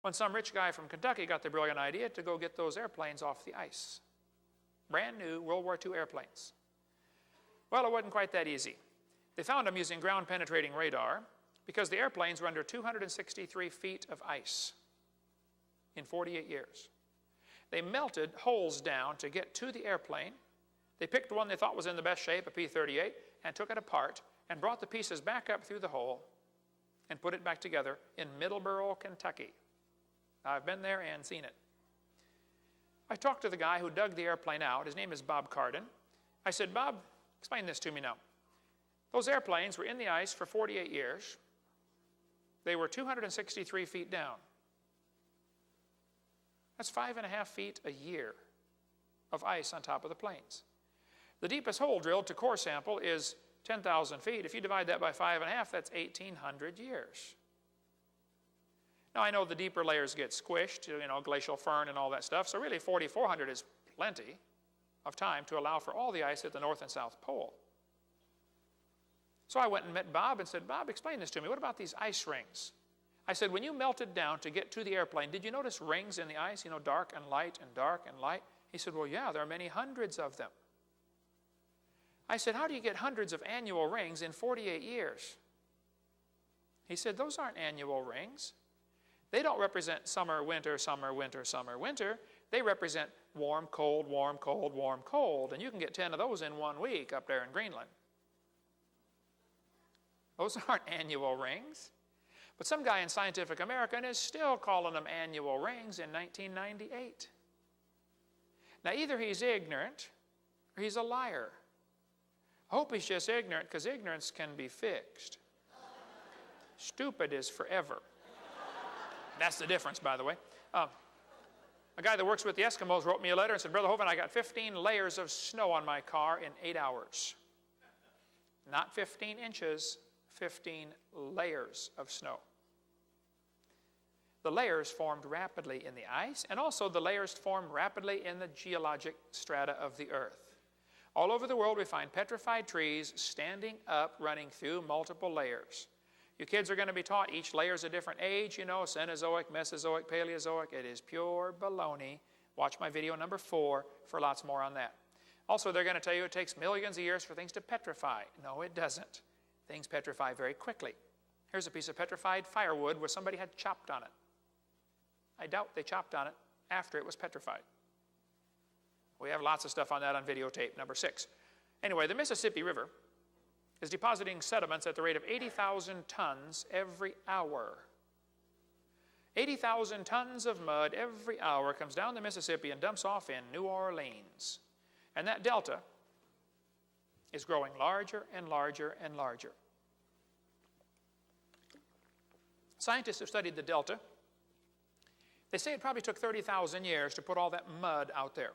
when some rich guy from Kentucky got the brilliant idea to go get those airplanes off the ice. Brand new World War II airplanes. Well, it wasn't quite that easy. They found them using ground-penetrating radar because the airplanes were under 263 feet of ice in 48 years. They melted holes down to get to the airplane. They picked one they thought was in the best shape, a P-38, and took it apart and brought the pieces back up through the hole and put it back together in Middleborough, Kentucky. I've been there and seen it. I talked to the guy who dug the airplane out. His name is Bob Carden. I said, Bob, explain this to me now. Those airplanes were in the ice for 48 years. They were 263 feet down. That's 5.5 feet a year of ice on top of the planes. The deepest hole drilled to core sample is 10,000 feet. If you divide that by 5.5, that's 1,800 years. Now, I know the deeper layers get squished, glacial fern and all that stuff, so really 4,400 is plenty of time to allow for all the ice at the North and South Pole. So I went and met Bob and said, Bob, explain this to me. What about these ice rings? I said, when you melted down to get to the airplane, did you notice rings in the ice, dark and light and dark and light? He said, well, yeah, there are many hundreds of them. I said, how do you get hundreds of annual rings in 48 years? He said, those aren't annual rings. They don't represent summer, winter, summer, winter, summer, winter. They represent warm, cold, warm, cold, warm, cold. And you can get 10 of those in 1 week up there in Greenland. Those aren't annual rings. But some guy in Scientific American is still calling them annual rings in 1998. Now, either he's ignorant or he's a liar. I hope he's just ignorant, because ignorance can be fixed. Stupid is forever. That's the difference, by the way. A guy that works with the Eskimos wrote me a letter and said, Brother Hovind, I got 15 layers of snow on my car in 8 hours. Not 15 inches, 15 layers of snow. The layers formed rapidly in the ice, and also the layers formed rapidly in the geologic strata of the earth. All over the world we find petrified trees standing up, running through multiple layers. You kids are going to be taught each layer is a different age, Cenozoic, Mesozoic, Paleozoic. It is pure baloney. Watch my video number 4 for lots more on that. Also, they're going to tell you it takes millions of years for things to petrify. No, it doesn't. Things petrify very quickly. Here's a piece of petrified firewood where somebody had chopped on it. I doubt they chopped on it after it was petrified. We have lots of stuff on that on videotape, number 6. Anyway, the Mississippi River is depositing sediments at the rate of 80,000 tons every hour. 80,000 tons of mud every hour comes down the Mississippi and dumps off in New Orleans. And that delta is growing larger and larger and larger. Scientists have studied the delta. They say it probably took 30,000 years to put all that mud out there.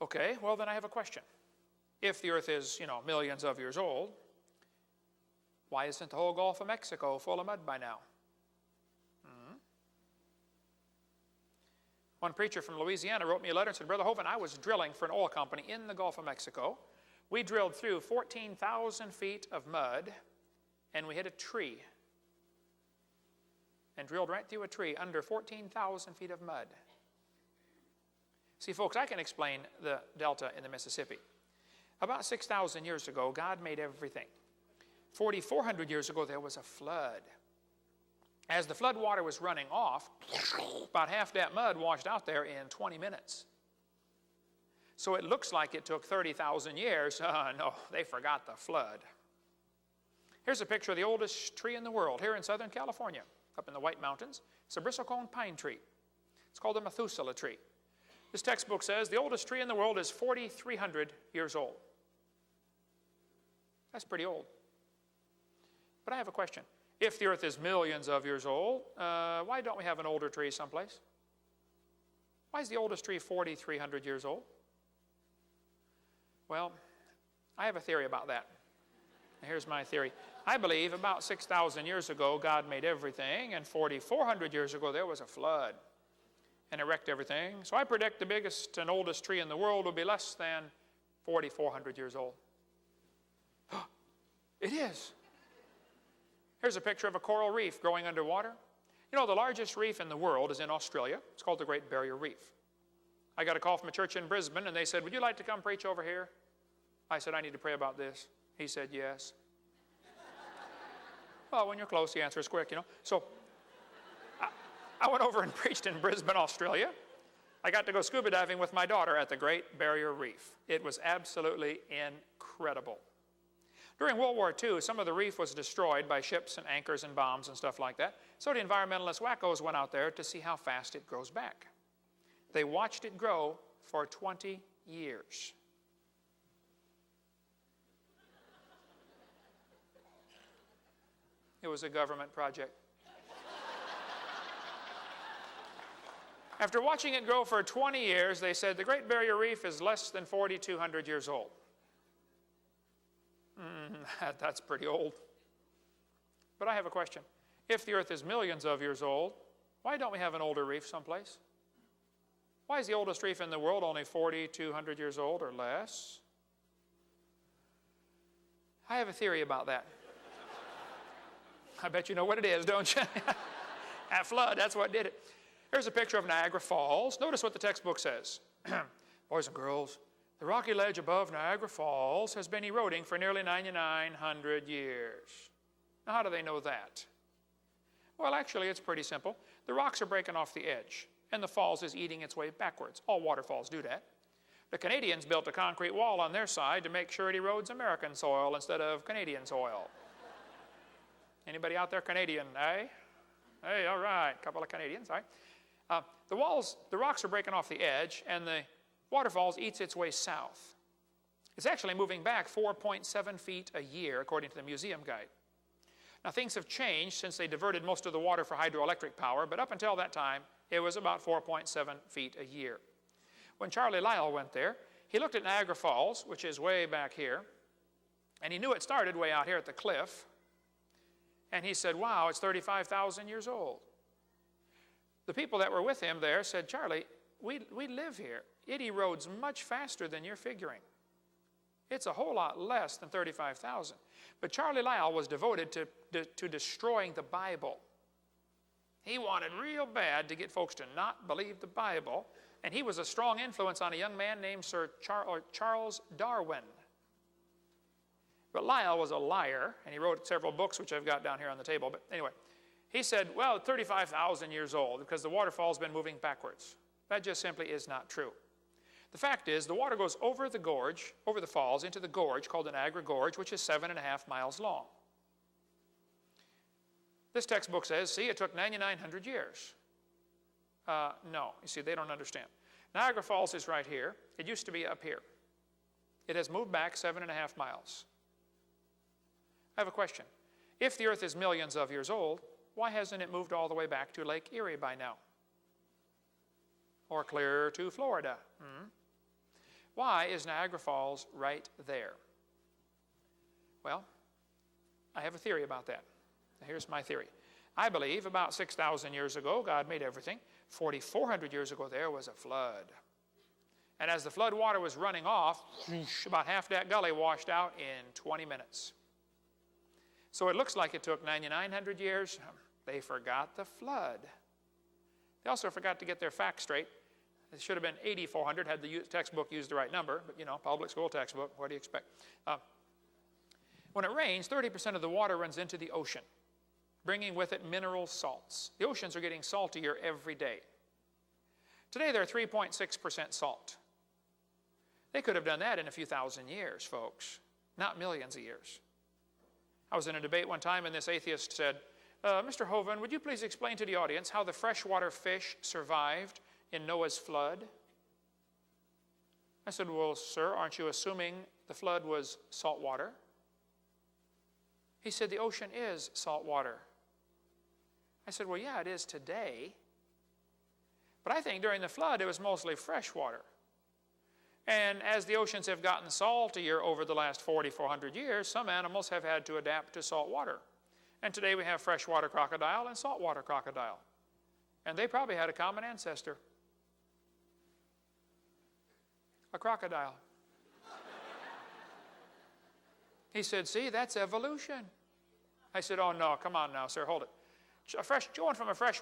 Okay, well then I have a question. If the earth is, millions of years old, why isn't the whole Gulf of Mexico full of mud by now? One preacher from Louisiana wrote me a letter and said, Brother Hovind, I was drilling for an oil company in the Gulf of Mexico. We drilled through 14,000 feet of mud, and we hit a tree. And drilled right through a tree under 14,000 feet of mud. See, folks, I can explain the delta in the Mississippi. About 6,000 years ago, God made everything. 4,400 years ago, there was a flood. As the flood water was running off, about half that mud washed out there in 20 minutes. So it looks like it took 30,000 years. No, they forgot the flood. Here's a picture of the oldest tree in the world here in Southern California, up in the White Mountains. It's a bristlecone pine tree. It's called the Methuselah tree. This textbook says the oldest tree in the world is 4,300 years old. That's pretty old. But I have a question. If the earth is millions of years old, why don't we have an older tree someplace? Why is the oldest tree 4,300 years old? Well, I have a theory about that. Here's my theory. I believe about 6,000 years ago, God made everything, and 4,400 years ago, there was a flood, and it wrecked everything. So I predict the biggest and oldest tree in the world will be less than 4,400 years old. It is. Here's a picture of a coral reef growing underwater. You know, the largest reef in the world is in Australia. It's called the Great Barrier Reef. I got a call from a church in Brisbane, and they said, would you like to come preach over here? I said, I need to pray about this. He said, yes. Well, when you're close, the answer is quick, you know. So I went over and preached in Brisbane, Australia. I got to go scuba diving with my daughter at the Great Barrier Reef. It was absolutely incredible. During World War II, some of the reef was destroyed by ships and anchors and bombs and stuff like that. So the environmentalist wackos went out there to see how fast it grows back. They watched it grow for 20 years. It was a government project. After watching it grow for 20 years, they said the Great Barrier Reef is less than 4,200 years old. That's pretty old. But I have a question. If the earth is millions of years old, why don't we have an older reef someplace? Why is the oldest reef in the world only 4,200 years old or less? I have a theory about that. I bet you know what it is, don't you? That flood, that's what did it. Here's a picture of Niagara Falls. Notice what the textbook says. Boys and girls, the rocky ledge above Niagara Falls has been eroding for nearly 9,900 years. Now, how do they know that? Well, actually, it's pretty simple. The rocks are breaking off the edge, and the falls is eating its way backwards. All waterfalls do that. The Canadians built a concrete wall on their side to make sure it erodes American soil instead of Canadian soil. Anybody out there Canadian, eh? Hey, all right, a couple of Canadians, all right. The rocks are breaking off the edge, and the waterfalls eats its way south. It's actually moving back 4.7 feet a year, according to the museum guide. Now, things have changed since they diverted most of the water for hydroelectric power, but up until that time, it was about 4.7 feet a year. When Charlie Lyell went there, he looked at Niagara Falls, which is way back here, and he knew it started way out here at the cliff, and he said, wow, it's 35,000 years old. The people that were with him there said, Charlie, we live here. It erodes much faster than you're figuring. It's a whole lot less than 35,000. But Charlie Lyell was devoted to destroying the Bible. He wanted real bad to get folks to not believe the Bible, and he was a strong influence on a young man named Sir Charles Darwin. But Lyell was a liar, and he wrote several books, which I've got down here on the table. But anyway, he said, well, 35,000 years old because the waterfall's been moving backwards. That just simply is not true. The fact is, the water goes over the gorge, over the falls, into the gorge called the Niagara Gorge, which is 7.5 miles long. This textbook says, see, it took 9,900 years. No, you see, they don't understand. Niagara Falls is right here. It used to be up here. It has moved back 7.5 miles. I have a question. If the earth is millions of years old, why hasn't it moved all the way back to Lake Erie by now? Or clear to Florida? Why is Niagara Falls right there? Well, I have a theory about that. Here's my theory. I believe about 6,000 years ago, God made everything. 4,400 years ago, there was a flood. And as the flood water was running off, about half that gully washed out in 20 minutes. So it looks like it took 9,900 years. They forgot the flood. They also forgot to get their facts straight. It should have been 8,400 had the textbook used the right number, but you know, public school textbook, what do you expect? When it rains, 30% of the water runs into the ocean, bringing with it mineral salts. The oceans are getting saltier every day. Today they're 3.6% salt. They could have done that in a few thousand years, folks, not millions of years. I was in a debate one time, and this atheist said, Mr. Hovind, would you please explain to the audience how the freshwater fish survived in Noah's flood? I said, well, sir, aren't you assuming the flood was salt water? He said, the ocean is salt water. I said, well, yeah, it is today. But I think during the flood, it was mostly fresh water. And as the oceans have gotten saltier over the last 4,400 years, some animals have had to adapt to salt water. And today we have freshwater crocodile and saltwater crocodile. And they probably had a common ancestor. A crocodile. He said, see, that's evolution. I said, oh no, come on now, sir, hold it. going from a fresh